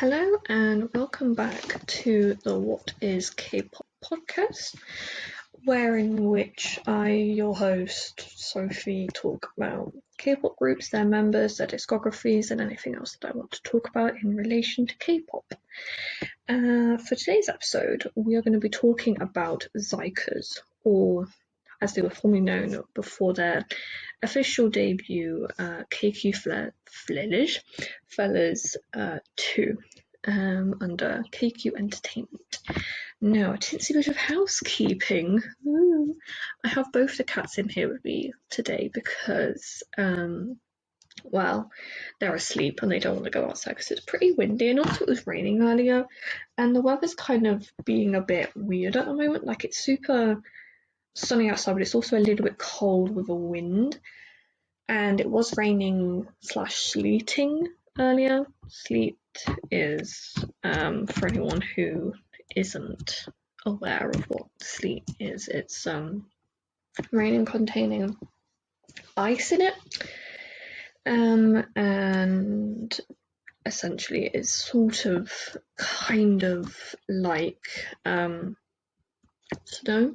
Hello and welcome back to the What is K-pop podcast, in which I, your host, Sophie, talk about K-pop groups, their members, their discographies, and anything else that I want to talk about in relation to K-pop. For today's episode, we are going to be talking about xikers, or as they were formerly known before their official debut, KQ Fellas 2, under KQ Entertainment. Now, a tinsy bit of housekeeping. Ooh. I have both the cats in here with me today because, they're asleep and they don't want to go outside because it's pretty windy, and also it was raining earlier, and the weather's kind of being a bit weird at the moment. Like, it's super sunny outside, but it's also a little bit cold with a wind, and it was raining / sleeting earlier. Sleet is, for anyone who isn't aware of what sleet is, it's raining containing ice in it, and essentially it's sort of kind of like snow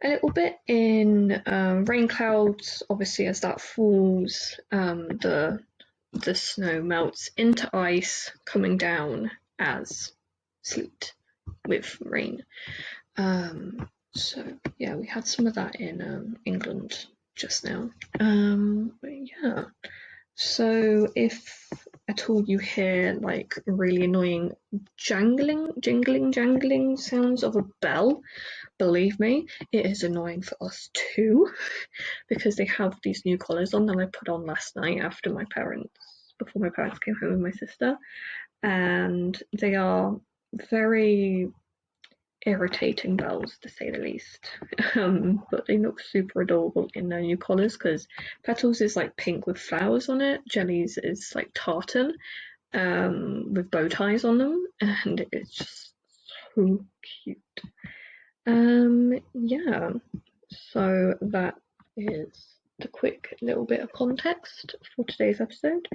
a little bit in rain clouds. Obviously, as that falls, the snow melts into ice, coming down as sleet with rain. So yeah, we had some of that in England just now. But yeah, so if at all you hear like really annoying jangling sounds of a bell, believe me, it is annoying for us too, because they have these new collars on that I put on last night before my parents came home with my sister, and they are very irritating bells, to say the least. But they look super adorable in their new collars, because Petals is like pink with flowers on it, Jellies is like tartan with bow ties on them, and it's just so cute. Yeah, so that is the quick little bit of context for today's episode.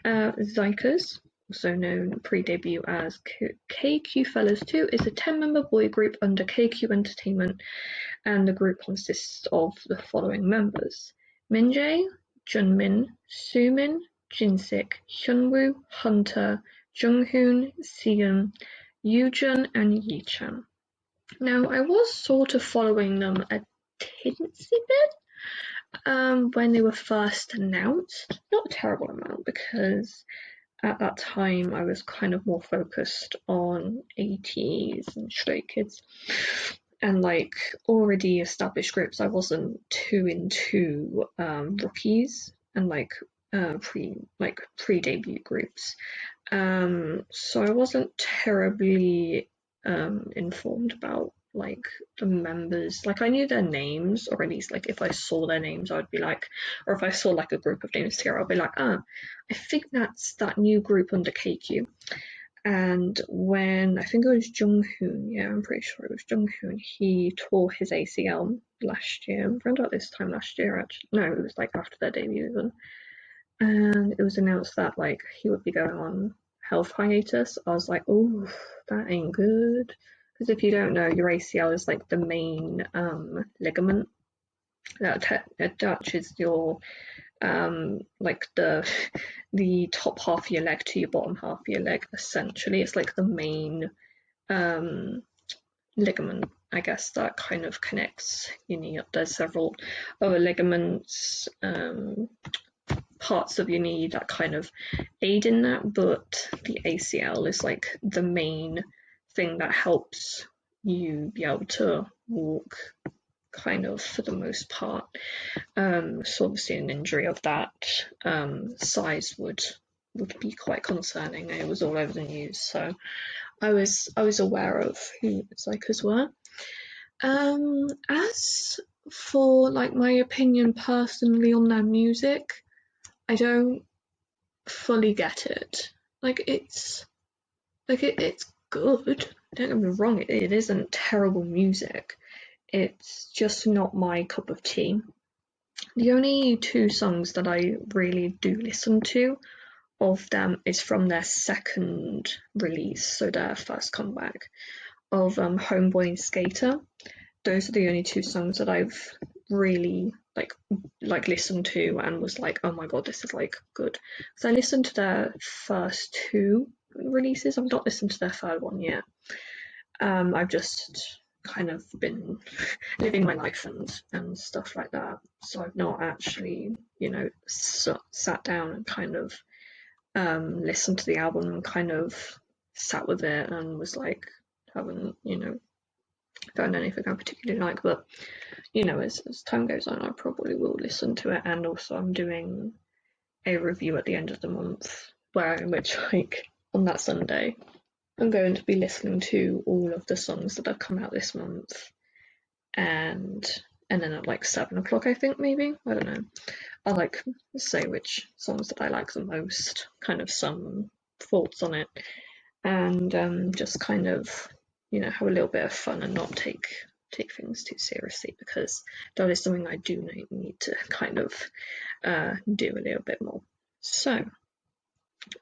xikers, also known pre-debut as KQ Fellas 2, is a 10-member boy group under KQ Entertainment, and the group consists of the following members: Minjae, Junmin, Sumin, Jinsik, Hyunwoo, Hunter, Junghoon, Siyeon, Yoojun, and Yichan. Now, I was sort of following them a tinsy bit when they were first announced. Not a terrible amount, because at that time I was kind of more focused on ATEEZ and Stray Kids and like already established groups. I wasn't too into rookies and pre-debut groups. So I wasn't terribly informed about like the members. Like, I knew their names, or at least like if I saw their names I would be like, or if I saw like a group of names together I'd be like, I think that's that new group under KQ. And when I think it was Junghoon, yeah, I'm pretty sure it was Junghoon, he tore his ACL last year, around about this time last year actually. No, it was like after their debut even. And it was announced that like he would be going on health hiatus. I was like, oh, that ain't good. Because if you don't know, your ACL is like the main ligament that attaches your like the top half of your leg to your bottom half of your leg. Essentially, it's like the main ligament, I guess, that kind of connects your knee up. There's several other ligaments, parts of your knee that kind of aid in that, but the ACL is like the main thing that helps you be able to walk, kind of, for the most part. So obviously an injury of that size would be quite concerning. It was all over the news, so I was aware of who xikers were. As for like my opinion personally on their music, I don't fully get it. Like, it's good. Don't get me wrong, it isn't terrible music. It's just not my cup of tea. The only two songs that I really do listen to of them is from their second release, so their first comeback of Homeboy and Skater. Those are the only two songs that I've really like listened to and was like, oh my god, this is like good. So I listened to their first two releases. I've not listened to their third one yet. I've just kind of been living my life and stuff like that. So I've not actually, sat down and kind of listened to the album and kind of sat with it and was like, haven't, found anything I particularly like. But, as time goes on, I probably will listen to it. And also I'm doing a review at the end of the month which like on that Sunday I'm going to be listening to all of the songs that have come out this month, and then at like 7 o'clock, I think, maybe, I don't know, I'll like say which songs that I like the most, kind of some thoughts on it, and just kind of have a little bit of fun and not take things too seriously, because that is something I do need to kind of do a little bit more. So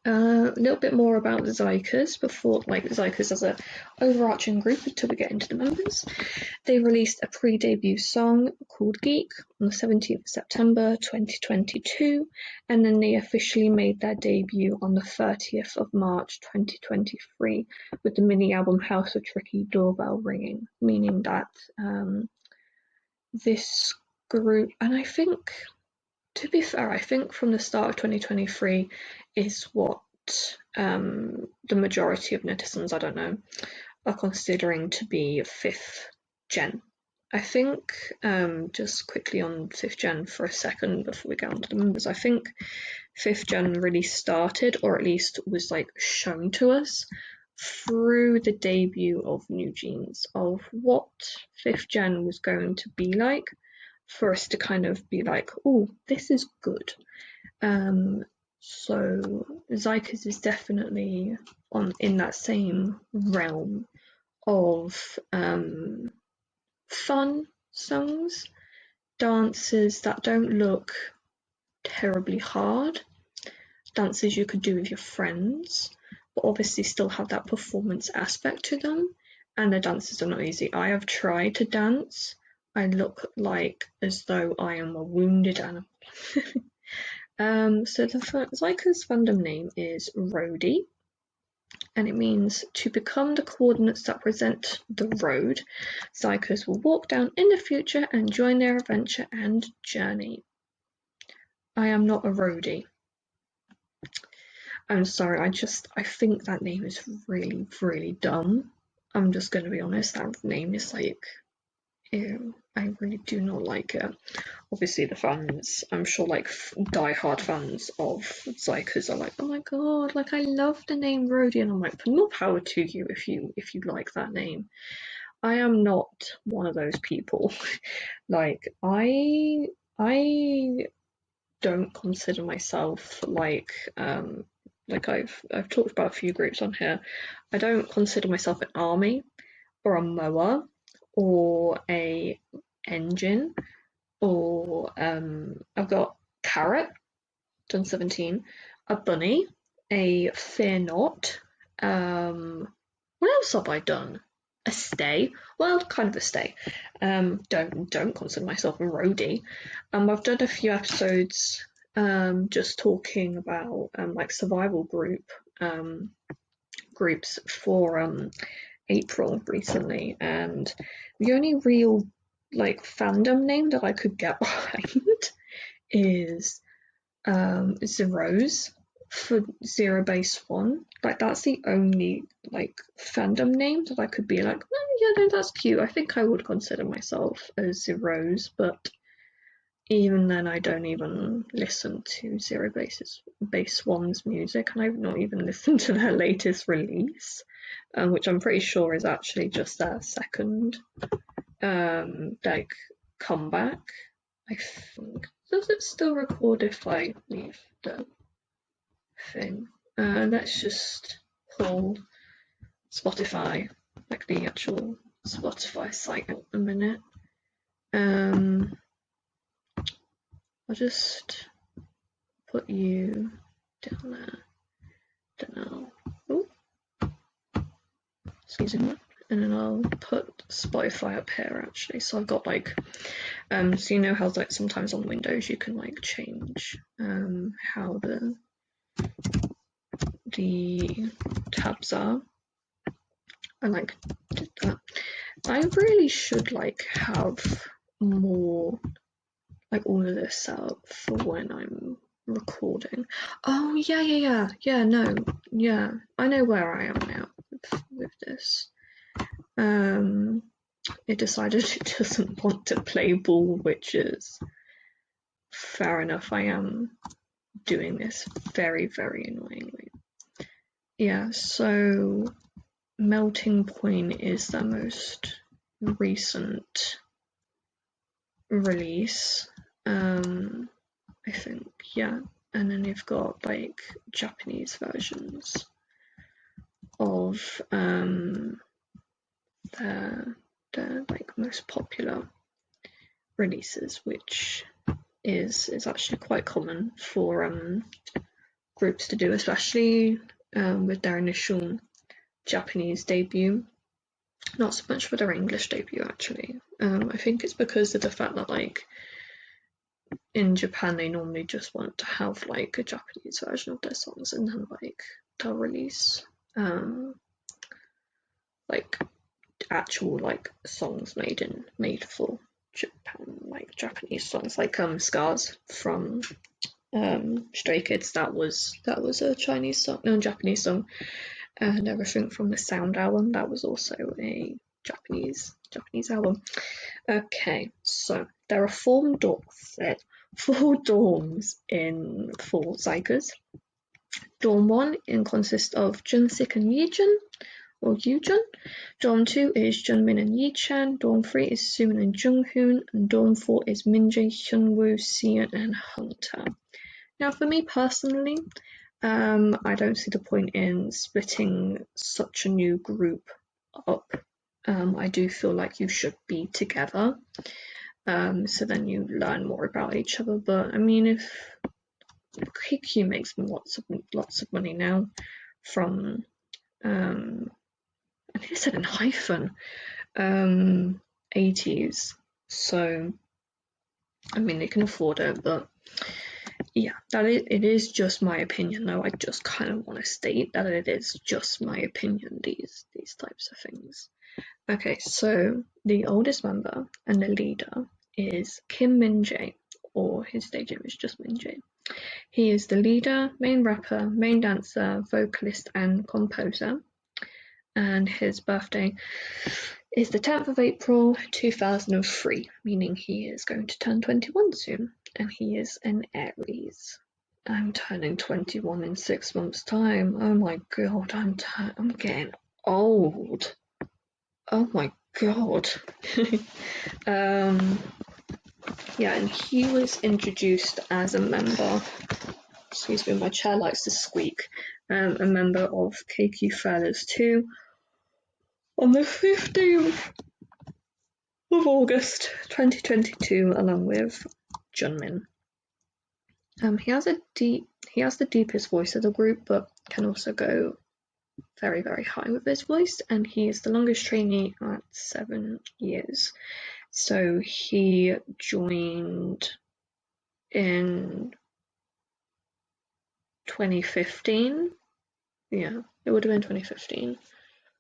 a little bit more about the xikers before, like xikers as a overarching group until we get into the members. They released a pre-debut song called Geek on the 17th of September 2022, and then they officially made their debut on the 30th of March 2023 with the mini album House of Tricky Doorbell Ringing, meaning that this group, and I think, to be fair, I think from the start of 2023 is what the majority of netizens, I don't know, are considering to be 5th gen. I think, just quickly on 5th gen for a second before we get on to the members, I think 5th gen really started, or at least was like shown to us through the debut of New Jeans, of what 5th gen was going to be like, for us to kind of be like, oh, this is good. So xikers is definitely in that same realm of fun songs, dances that don't look terribly hard, dances you could do with your friends, but obviously still have that performance aspect to them, and the dances are not easy. I have tried to dance. I look like as though I am a wounded animal. So the xikers fandom name is Roadie, and it means to become the coordinates that present the road. Xikers will walk down in the future and join their adventure and journey. I am not a roadie. I'm sorry, I think that name is really, really dumb. I'm just going to be honest, that name is like, ew, I really do not like it. Obviously the fans, I'm sure like die-hard fans of xikers are like, oh my god, like I love the name Rhodey, and I'm like, more power to you if you like that name. I am not one of those people. Like I don't consider myself like I've talked about a few groups on here. I don't consider myself an army or a mower or a engine, or I've got carrot, done 17, a bunny, a fear not, what else have I done? A stay, well, kind of a stay. Don't consider myself a roadie. I've done a few episodes just talking about like survival groups for April recently, and the only real like fandom name that I could get behind is Zeros for Zero Base One. Like that's the only like fandom name that I could be like, oh, yeah, no, that's cute. I think I would consider myself as Zeros, but even then I don't even listen to Base One's music, and I've not even listened to their latest release, which I'm pretty sure is actually just their second like comeback. I think. Does it still record if I leave the thing? Let's just pull Spotify, like the actual Spotify site at the minute. I'll just put you down there. using one. And then I'll put Spotify up here actually. So I've got like, so you know how like sometimes on Windows you can like change how the tabs are. I like did that. I really should like have more like all of this set up for when I'm recording. Oh yeah, no, yeah, I know where I am now with this. It decided it doesn't want to play ball, which is fair enough. I am doing this very, very annoyingly. Yeah, so Melting Point is the most recent release. I think, yeah. And then you've got like Japanese versions of their like most popular releases, which is actually quite common for groups to do, especially with their initial Japanese debut. Not so much for their English debut, actually. I think it's because of the fact that like in Japan they normally just want to have like a Japanese version of their songs, and then like they'll release like actual like songs made for Japan, like Japanese songs, like Scars from Stray Kids. That was a Chinese song, no, Japanese song, and everything from the Sound album, that was also a Japanese album. Okay, so there are four dorms in four xikers. Dorm 1 consists of Junsik and Yijun, or Yujun. Dorm 2 is Junmin and Yichan. Dorm 3 is Sumin and Junghoon. And Dorm 4 is Minjae, Hyunwoo, Sion, and Hunter. Now, for me personally, I don't see the point in splitting such a new group up. I do feel like you should be together, so then you learn more about each other. But I mean, if KQ makes lots of money now from, I think I said in hyphen, 80s, so I mean they can afford it, but yeah, it is just my opinion though. I just kind of want to state that it is just my opinion, these types of things. Okay, so the oldest member and the leader is Kim Min-jae, or his stage name is just Min-jae. He is the leader, main rapper, main dancer, vocalist, and composer. And his birthday is the 10th of April 2003, meaning he is going to turn 21 soon, and he is an Aries. I'm turning 21 in 6 months' time. Oh my god, I'm getting old. Oh my god. Yeah, and he was introduced as a member, excuse me, my chair likes to squeak, a member of KQ Fellas 2 on the 15th of August 2022, along with Junmin. He has the deepest voice of the group, but can also go very, very high with his voice, and he is the longest trainee at 7 years. So he joined in 2015. Yeah, it would have been 2015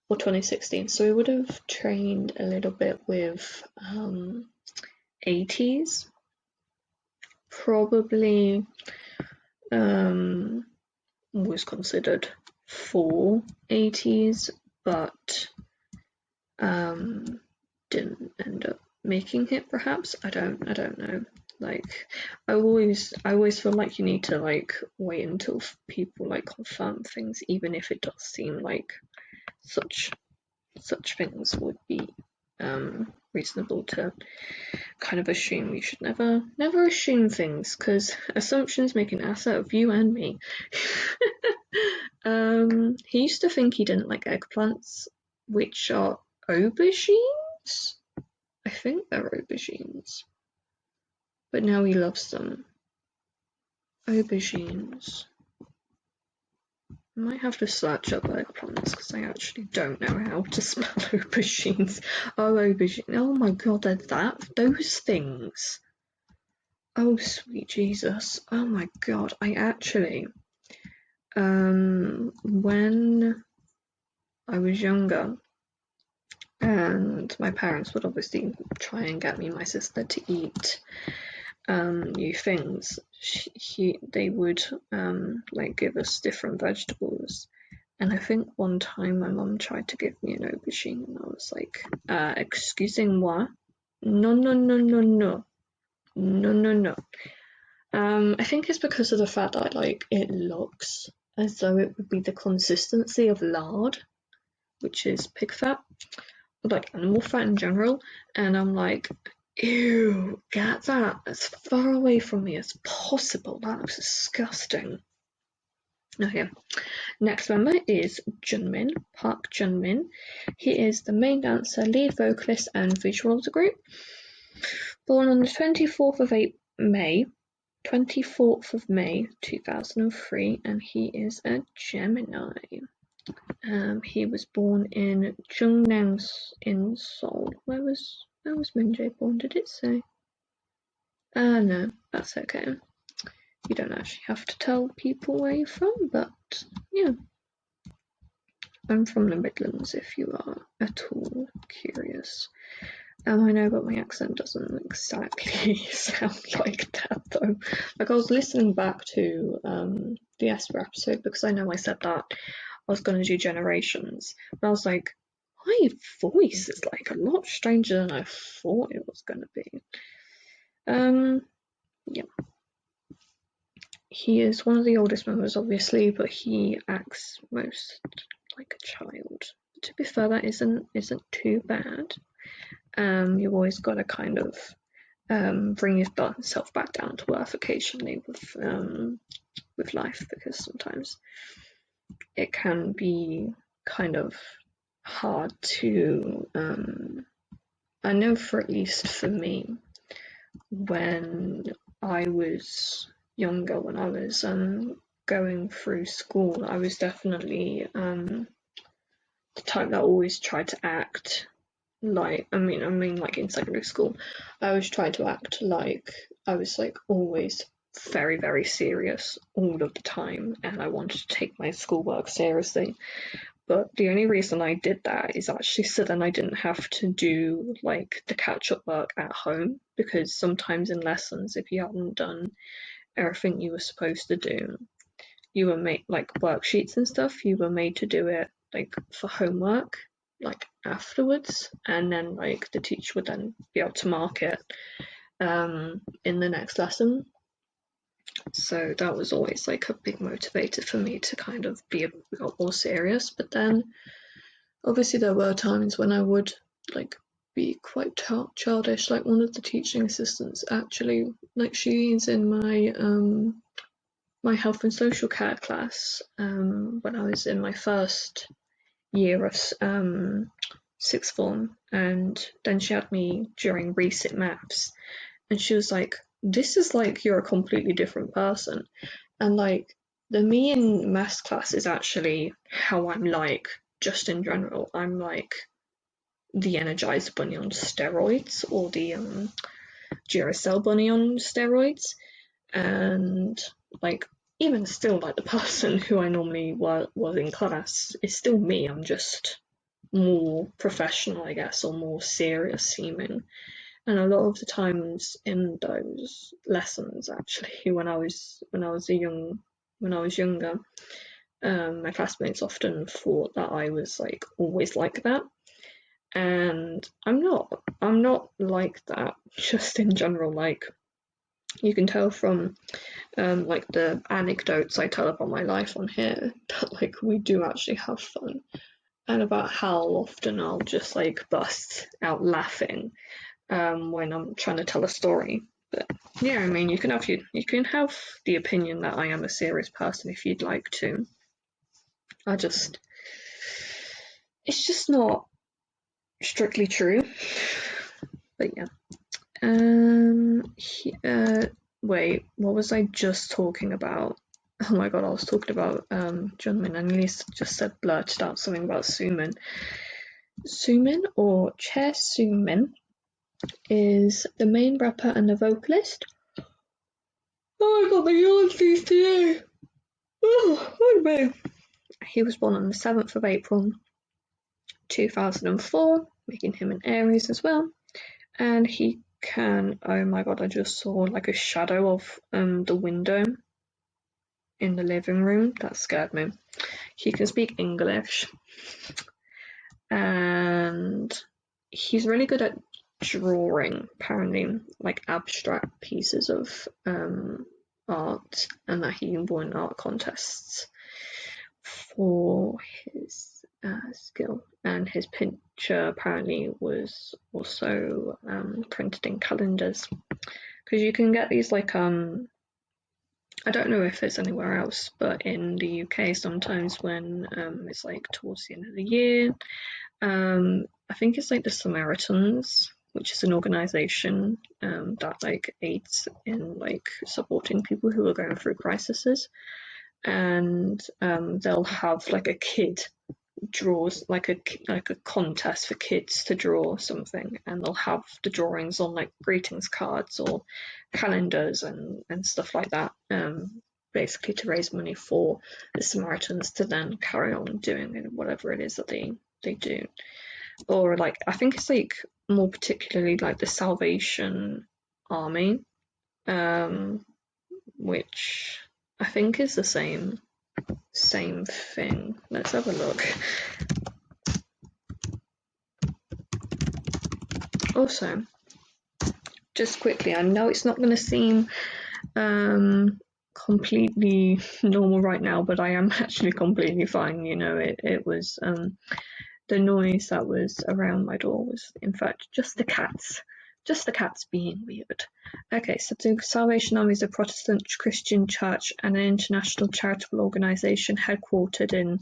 or 2016. So he would have trained a little bit with 80s. Probably was considered for 80s, but didn't end up making it, perhaps. I don't know. Like, I always feel like you need to like wait until people like confirm things, even if it does seem like such things would be reasonable to kind of assume. You should never assume things, because assumptions make an ass out of you and me. He used to think he didn't like eggplants, which are aubergines? I think they're aubergines. But now he loves them. Aubergines. I might have to search up eggplants because I actually don't know how to spell aubergines. Oh, aubergine. Oh my god, those things. Oh, sweet Jesus. Oh my god, I actually, when I was younger, and my parents would obviously try and get me and my sister to eat new things, they would like give us different vegetables. And I think one time my mum tried to give me an aubergine, and I was like, excusez-moi, no, no, no, no, no, no, no, no. I think it's because of the fact that like it looks as though it would be the consistency of lard, which is pig fat, or like animal fat in general, and I'm like, ew, get that as far away from me as possible. That looks disgusting. Okay, next member is Junmin, Park Junmin. He is the main dancer, lead vocalist, and visual of the group. Born on the 24th of May 2003, and he is a Gemini. He was born in Jungnam in Seoul. Where was Minjae born? Did it say? No, that's okay. You don't actually have to tell people where you're from, but yeah. I'm from the Midlands if you are at all curious. I know, but my accent doesn't exactly sound like that though. Like I was listening back to the Esther episode because I know I said that I was going to do generations, but I was like, my voice is like a lot stranger than I thought it was going to be. Yeah. He is one of the oldest members, obviously, but he acts most like a child. To be fair, that isn't too bad. You've always got to kind of bring yourself back down to earth occasionally with life, because sometimes it can be kind of hard to. I know, for at least for me, when I was younger, when I was going through school, I was definitely the type that always tried to act like, I mean like in secondary school, I always tried to act like I was like always very, very serious all of the time, and I wanted to take my schoolwork seriously. But the only reason I did that is actually so then I didn't have to do like the catch-up work at home, because sometimes in lessons, if you hadn't done everything you were supposed to do, you were made like worksheets and stuff, you were made to do it like for homework like afterwards, and then like the teacher would then be able to mark it in the next lesson. So that was always like a big motivator for me to kind of be a lot more serious. But then obviously there were times when I would like be quite childish. Like one of the teaching assistants actually, like she's in my health and social care class when I was in my first year of sixth form, and then she had me during recit maths, and she was like, this is like you're a completely different person. And like the me in maths class is actually how I'm like just in general. I'm like the Energized Bunny on steroids, or the Duracell Bunny on steroids. And like even still, like the person who I normally was in class is still me. I'm just more professional, I guess, or more serious seeming. And a lot of the times in those lessons, actually, when I was younger, my classmates often thought that I was like always like that, and I'm not like that. Just in general, like you can tell from like the anecdotes I tell about my life on here that like we do actually have fun, and about how often I'll just like bust out laughing when I'm trying to tell a story. But yeah, I mean, you can have the opinion that I am a serious person if you'd like to. It's just not strictly true. But yeah. Wait, what was I just talking about? Oh my god, I was talking about Junmin and Lisa just said blurted out something about Sumin. Sumin or Chae Sumin is the main rapper and the vocalist. Oh, I got the yawns today. Oh man. He was born on the 7th of April 2004, making him an Aries as well. And he can, oh my god, I just saw like a shadow of the window in the living room. That scared me. He can speak English. And he's really good at drawing, apparently, like abstract pieces of art, and that he won art contests for his skill. And his picture apparently was also printed in calendars, because you can get these like I don't know if it's anywhere else, but in the UK sometimes when it's like towards the end of the year, I think it's like the Samaritans, which is an organisation that like aids in like supporting people who are going through crises, and they'll have like a kid draws like a contest for kids to draw something, and they'll have the drawings on like greetings cards or calendars and stuff like that, basically to raise money for the Samaritans to then carry on doing whatever it is that they do. Or like I think it's like more particularly like the Salvation Army, which I think is the same thing. Let's have a look. Also, just quickly, I know it's not going to seem completely normal right now, but I am actually completely fine. You know, it was the noise that was around my door was in fact just the cats. Just the cats being weird. Okay, so the Salvation Army is a Protestant Christian church and an international charitable organisation headquartered in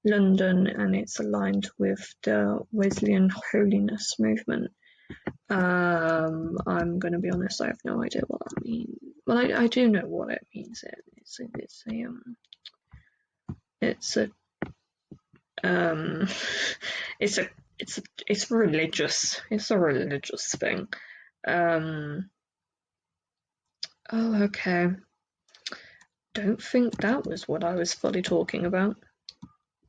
London, and it's aligned with the Wesleyan Holiness movement. I'm going to be honest, I have no idea what that means. Well, I do know what it means. It's religious. It's a religious thing. Oh, okay. Don't think that was what I was fully talking about.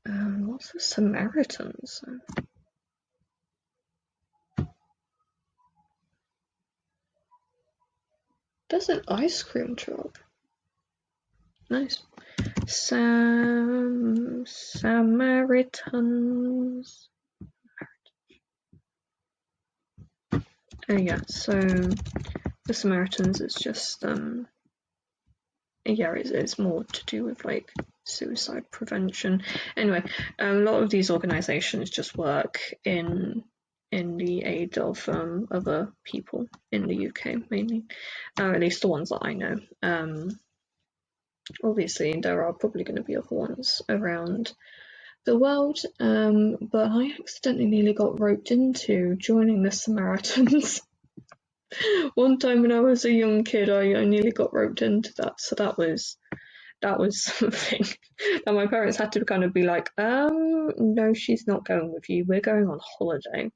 What's the Samaritans? There's an ice cream truck. Nice. Samaritans. Oh yeah, so the Samaritans is just it's more to do with like suicide prevention. Anyway, a lot of these organisations just work in the aid of other people in the UK mainly, at least the ones that I know. Obviously, there are probably going to be other ones around the world, but I accidentally nearly got roped into joining the Samaritans. One time when I was a young kid, I nearly got roped into that, so that was something. And my parents had to kind of be like, no, she's not going with you. We're going on holiday.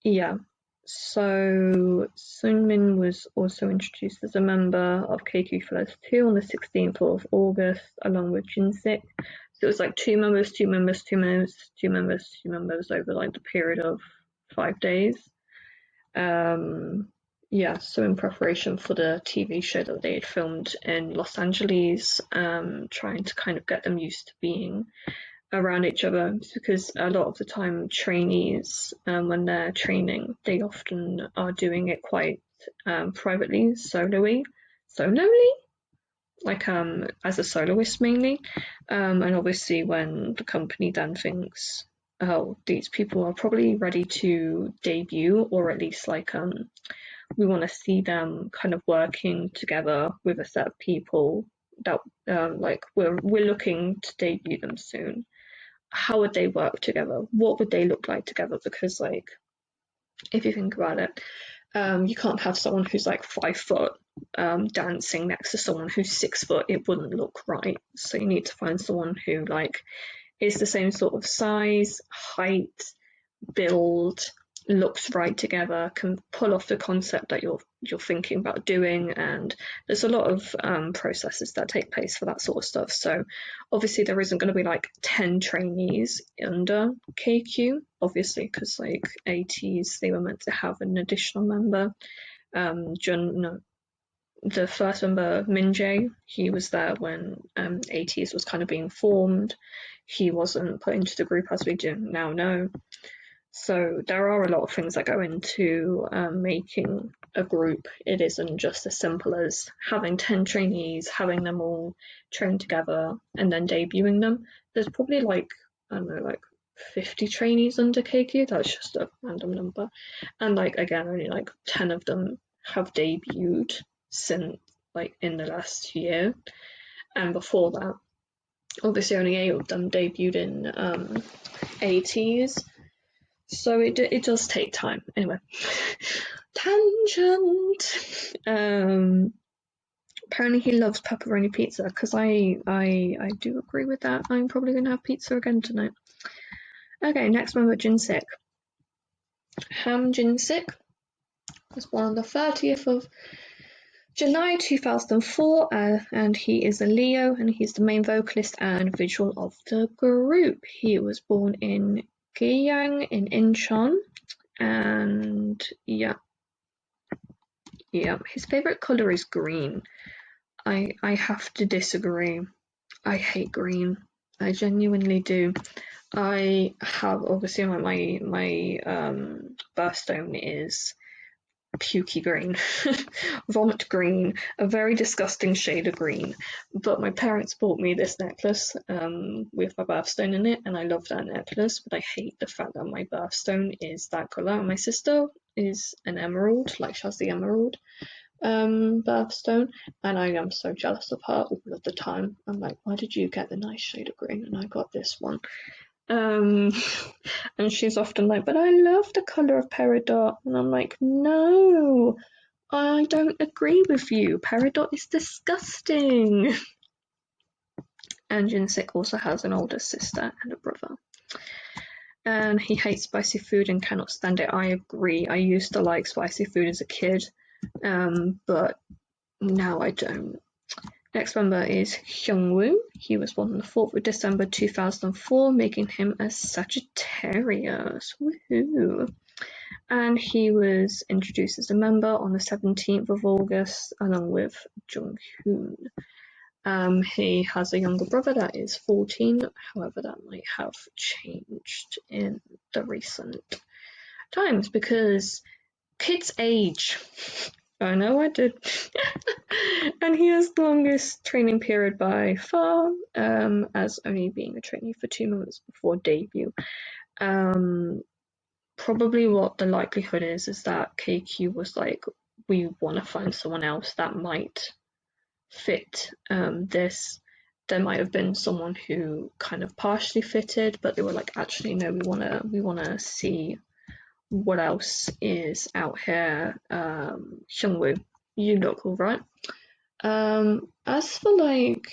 Yeah. So Sunmin was also introduced as a member of KQ2 on the 16th of August, along with Jinsik. So it was like two members over like the period of 5 days. Yeah, so in preparation for the TV show that they had filmed in Los Angeles, trying to kind of get them used to being around each other, because a lot of the time trainees, when they're training, they often are doing it quite privately, solely, like as a soloist mainly, and obviously when the company then thinks, oh, these people are probably ready to debut, or at least like we want to see them kind of working together with a set of people that like we're looking to debut them soon. How would they work together? What would they look like together? Because like if you think about it, You can't have someone who's like 5 foot dancing next to someone who's 6 foot. It wouldn't look right. So you need to find someone who like is the same sort of size, height, build, looks right together, can pull off the concept that you're thinking about doing, and there's a lot of processes that take place for that sort of stuff. So obviously there isn't going to be like 10 trainees under KQ, obviously, because like ATs they were meant to have an additional member. No, the first member, Minjae, he was there when ATs was kind of being formed. He wasn't put into the group as we do now know. So there are a lot of things that go into making a group. It isn't just as simple as having 10 trainees, having them all train together, and then debuting them. There's probably like, I don't know, like 50 trainees under KQ. That's just a random number. And like, again, only like 10 of them have debuted since like in the last year. And before that, obviously only 8 of them debuted in ATs. So it does take time. Anyway, tangent. Apparently he loves pepperoni pizza because I do agree with that. I'm probably gonna have pizza again tonight. Okay, next member, Jinsik. Ham Jinsik was born on the 30th of July 2004, and he is a Leo, and he's the main vocalist and visual of the group. He was born in Gyeongsang in Incheon, and yeah, his favorite color is green. I have to disagree. I hate green. I genuinely do. I have obviously my birthstone is pukey green, vomit green, a very disgusting shade of green. But my parents bought me this necklace with my birthstone in it, and I love that necklace, but I hate the fact that my birthstone is that colour. My sister is an emerald, like she has the emerald birthstone, and I am so jealous of her all of the time. I'm like, why did you get the nice shade of green and I got this one? And she's often like, but I love the colour of peridot, and I'm like, no, I don't agree with you. Peridot is disgusting. And Jinsik also has an older sister and a brother. And he hates spicy food and cannot stand it. I agree. I used to like spicy food as a kid, but now I don't. Next member is Hyungwoo. He was born on the 4th of December 2004, making him a Sagittarius. Woohoo! And he was introduced as a member on the 17th of August, along with Junghoon. He has a younger brother that is 14, however that might have changed in the recent times because kids age. I know I did. And he has the longest training period by far, as only being a trainee for 2 months before debut. Probably what the likelihood is that KQ was like, we want to find someone else that might fit this. There might have been someone who kind of partially fitted, but they were like, actually no, we wanna see what else is out here. Hyungwoo, you look alright. As for like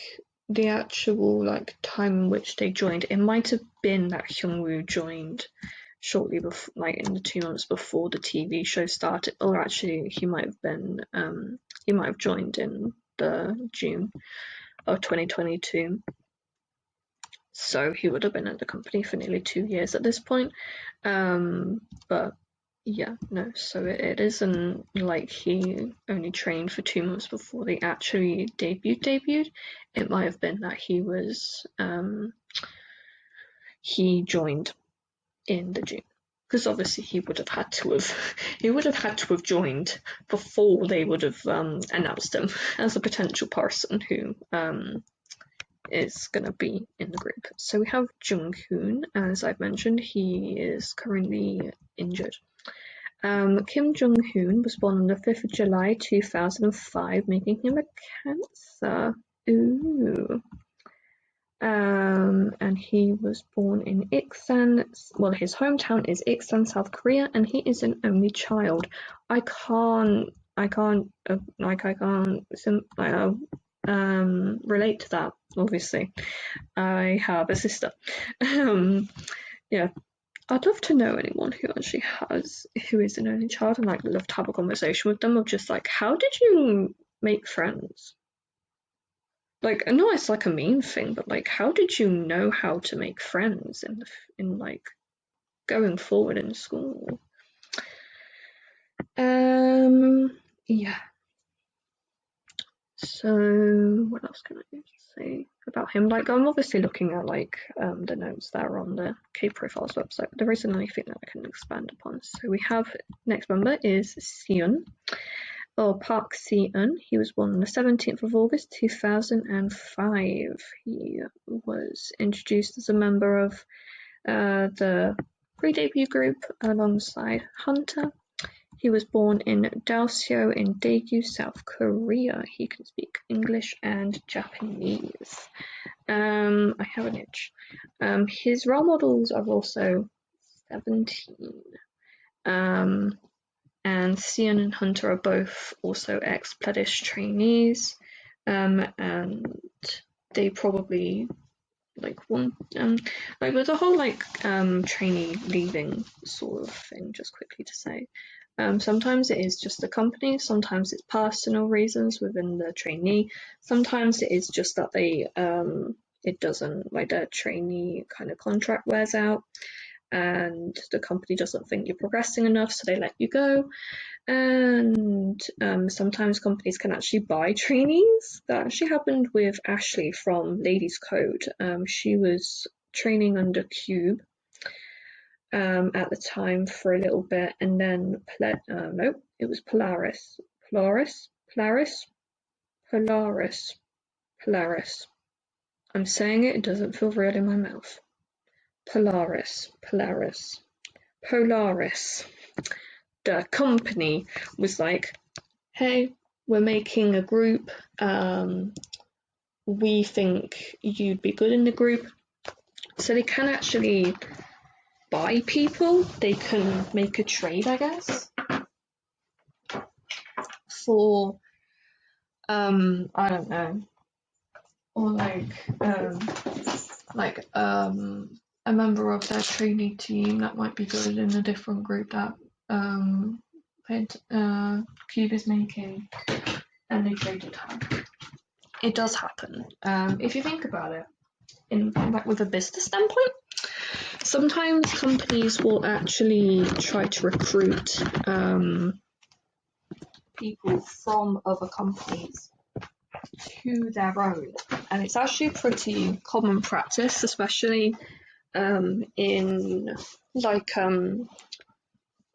the actual like time in which they joined, it might have been that Hyungwoo joined shortly before, like in the 2 months before the TV show started, or actually he might have joined in the June of 2022. So he would have been at the company for nearly 2 years at this point. But yeah, no, so it isn't like he only trained for 2 months before they actually debuted. It might have been that he joined in the June, because obviously he would have had to have joined before they would have announced him as a potential person who is going to be in the group. So we have Junghoon, as I've mentioned, he is currently injured. Kim Jung-hoon was born on the 5th of July 2005, making him a Cancer. Ooh. And he was born in Iksan. Well, his hometown is Iksan, South Korea, and he is an only child. I can't relate to that. Obviously, I have a sister. Yeah, I'd love to know anyone who actually who is an only child, and like love to have a conversation with them of just like, how did you make friends? Like, I know it's like a mean thing, but like, how did you know how to make friends in like going forward in school? Yeah. So what else can I say about him? Like, I'm obviously looking at like the notes that are on the K Profiles website. There isn't anything that I can expand upon. So we have next member is Seon, or Park Si-eun. He was born on the 17th of August 2005. He was introduced as a member of the pre-debut group alongside Hunter. He was born in Dalseo in Daegu, South Korea. He can speak English and Japanese. I have an itch. His role models are also 17. And Seon and Hunter are both also ex-Pledis trainees, and they probably like want like with the whole like trainee leaving sort of thing. Just quickly to say, sometimes it is just the company, sometimes it's personal reasons within the trainee, sometimes it is just that they it doesn't like their trainee kind of contract wears out and the company doesn't think you're progressing enough, so they let you go. And sometimes companies can actually buy trainees. That actually happened with Ashley from Ladies Code. She was training under Cube at the time for a little bit, and then nope, it was Polaris. I'm saying it doesn't feel real in my mouth. Polaris. The company was like, hey, we're making a group. We think you'd be good in the group. So they can actually buy people. They can make a trade, I guess, for I don't know, or like a member of their trainee team that might be good in a different group that Cube is making, and they traded her. It does happen. If you think about it, in like with a business standpoint, sometimes companies will actually try to recruit people from other companies to their own, and it's actually pretty common practice, especially in like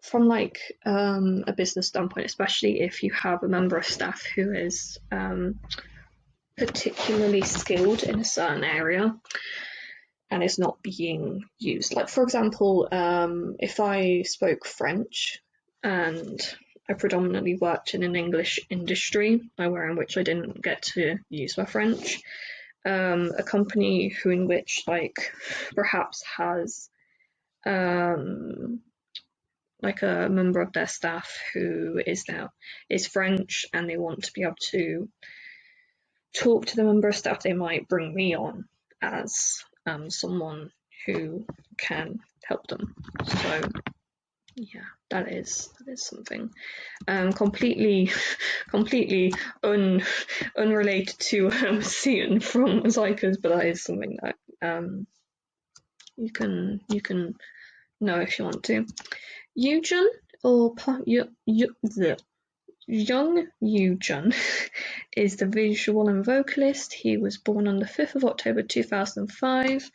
from like a business standpoint, especially if you have a member of staff who is particularly skilled in a certain area and is not being used. Like, for example, if I spoke French and I predominantly worked in an English industry, in which I didn't get to use my French, a company in which like perhaps has like a member of their staff who is French and they want to be able to talk to the member of staff, they might bring me on as someone who can help them. So yeah, that is something completely unrelated to Seon from xikers, but that is something that you can know if you want to. Youjun, or Young Youjun, is the visual and vocalist. He was born on the 5th of October 2005,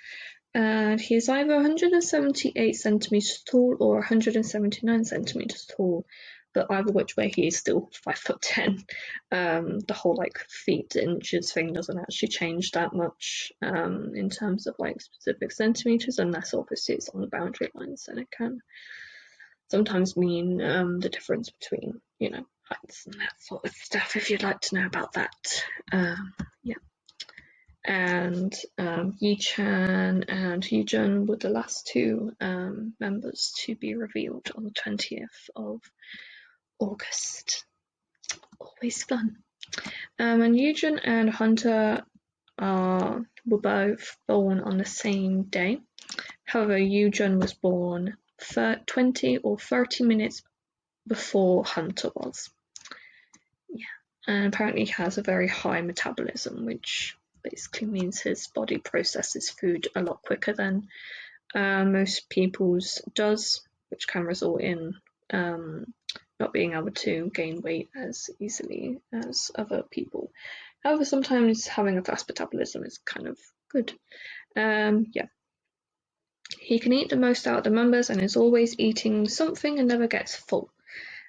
and he is either 178 centimeters tall or 179 centimeters tall, but either which way he is still 5'10". The whole like feet inches thing doesn't actually change that much in terms of like specific centimeters, unless obviously it's on the boundary lines, and it can sometimes mean the difference between, heights and that sort of stuff, if you'd like to know about that. Yeah. and Yi-chan and Yujun were the last two members to be revealed on the 20th of August. Always fun. And Yujun and Hunter were both born on the same day. However, Yujun was born 20 or 30 minutes before Hunter was. Yeah, and apparently he has a very high metabolism, which basically means his body processes food a lot quicker than most people's does, which can result in not being able to gain weight as easily as other people. However, sometimes having a fast metabolism is kind of good. Yeah. He can eat the most out of the members and is always eating something and never gets full.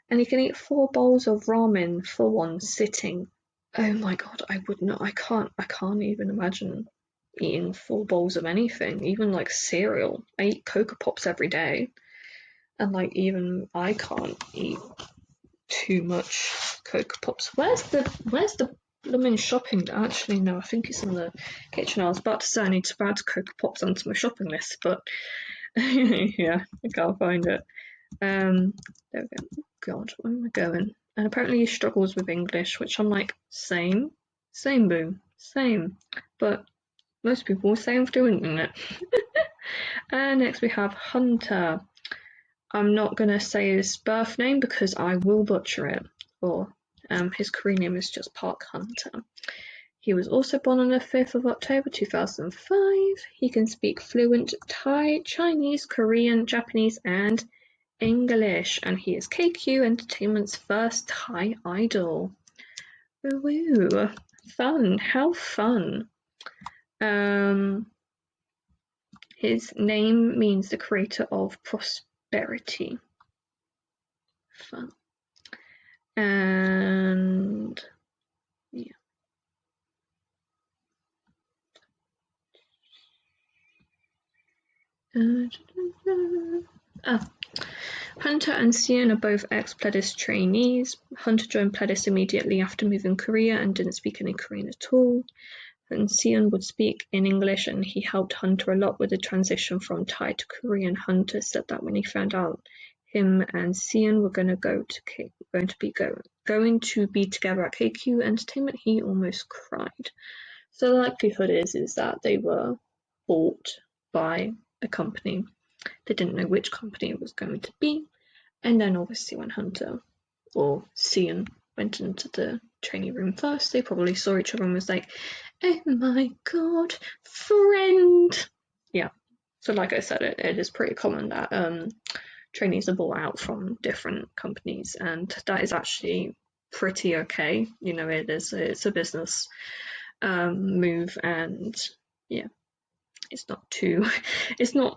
And he can eat 4 bowls of ramen for one sitting. Oh my god, I would not. I can't even imagine eating 4 bowls of anything, even like cereal. I eat Cocoa Pops every day, and like even I can't eat too much Cocoa Pops. Where's the blooming shopping? Actually, no, I think it's in the kitchen. I was about to say I need to add Cocoa Pops onto my shopping list, but yeah, I can't find it. There we go. God, where am I going? And apparently he struggles with English, which I'm like, same, boo, same. But most people say I'm fluent in it. And next we have Hunter. I'm not going to say his birth name because I will butcher it. Or his Korean name is just Park Hunter. He was also born on the 5th of October 2005. He can speak fluent Thai, Chinese, Korean, Japanese, and English, and he is KQ Entertainment's first Thai idol. Woo! Fun! How fun! His name means the creator of prosperity. Fun. And yeah. Hunter and Seon are both ex-Pledis trainees. Hunter joined Pledis immediately after moving Korea and didn't speak any Korean at all. And Seon would speak in English, and he helped Hunter a lot with the transition from Thai to Korean. Hunter said that when he found out him and Seon were going to be together at KQ Entertainment, he almost cried. So the likelihood is that they were bought by a company. They didn't know which company it was going to be, and then obviously when Hunter or Seon went into the trainee room first, they probably saw each other and was like, oh my god, friend! Yeah, so like I said, it is pretty common that trainees are bought out from different companies, and that is actually pretty okay. You know, it's a business move, and yeah, it's not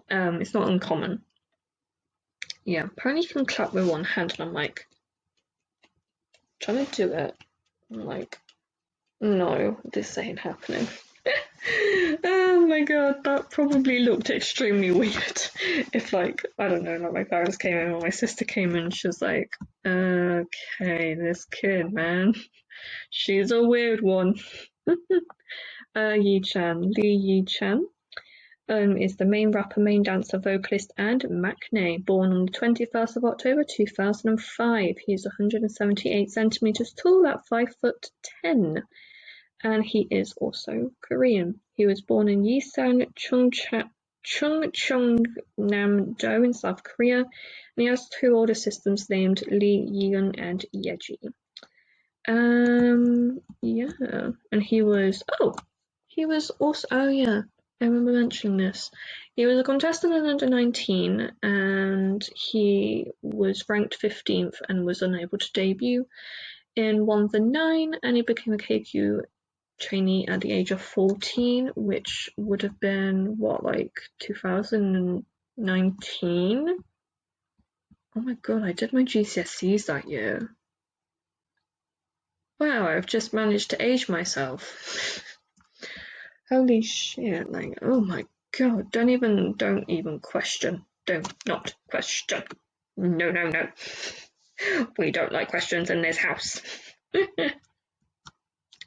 uncommon. Yeah, apparently you can clap with one hand, and I'm like, trying to do it. I'm like, no, this ain't happening. Oh my god, that probably looked extremely weird. If like, I don't know, like my parents came in or my sister came in, she was like, okay, this kid, man, she's a weird one. Yi-chan, Lee Yi-chan, is the main rapper, main dancer, vocalist, and maknae. Born on the 21st of October 2005. He is 178 centimeters tall at 5'10", and he is also Korean. He was born in Yisan, Chungcheongnam-do in South Korea, and he has 2 older sisters named Lee Yeon and Yeji. Yeah, and he was also, I remember mentioning this. He was a contestant in under 19, and he was ranked 15th and was unable to debut in one of the 9, and he became a KQ trainee at the age of 14, which would have been, 2019? Oh my god, I did my GCSEs that year. Wow, I've just managed to age myself. Holy shit, like, oh my god, don't even question. Do not question. No. We don't like questions in this house.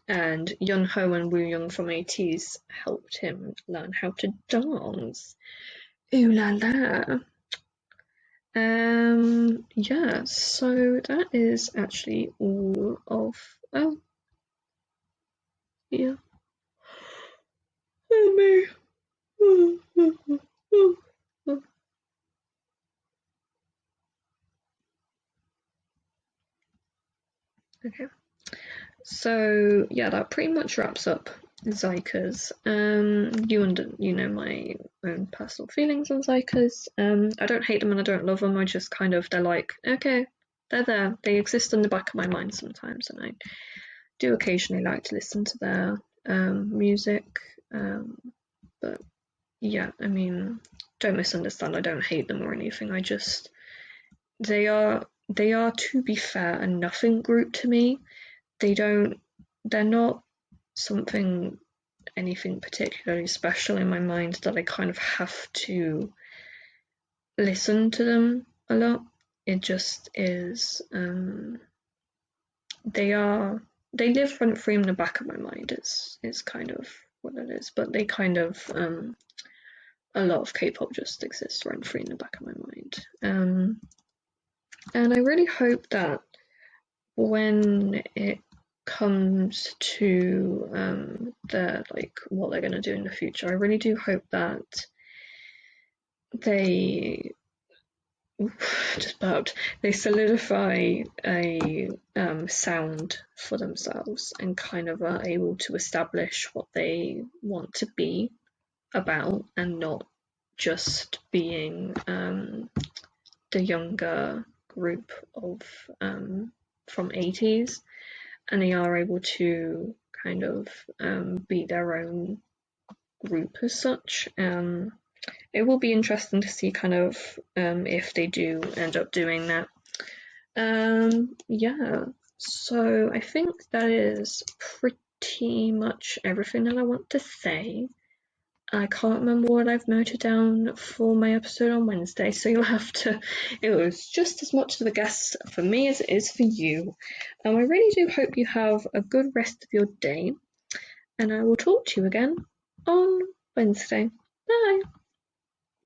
and Yun Ho and Woo Young from ATEEZ helped him learn how to dance. Ooh la la. Yeah, so that is actually all of, oh, yeah. Oh, me. Okay. So yeah, that pretty much wraps up xikers. You know my own personal feelings on xikers. I don't hate them and I don't love them. I just kind of, they're like, okay, they're there. They exist in the back of my mind sometimes, and I do occasionally like to listen to their music. But yeah, I mean, don't misunderstand. I don't hate them or anything. I just, they are, to be fair, a nothing group to me. They're not something, anything particularly special in my mind that I kind of have to listen to them a lot. It just is, they live rent free in the back of my mind, is kind of what it is. But they kind of, a lot of K-pop just exists rent free in the back of my mind. And I really hope that when it comes to what they're going to do in the future, I really do hope that they they solidify a sound for themselves and kind of are able to establish what they want to be about, and not just being the younger group of from ATEEZ, and they are able to kind of be their own group as such. It will be interesting to see kind of if they do end up doing that. Yeah, so I think that is pretty much everything that I want to say. I can't remember what I've noted down for my episode on Wednesday, so you'll have to. It was just as much of a guess for me as it is for you. I really do hope you have a good rest of your day, and I will talk to you again on Wednesday. Bye!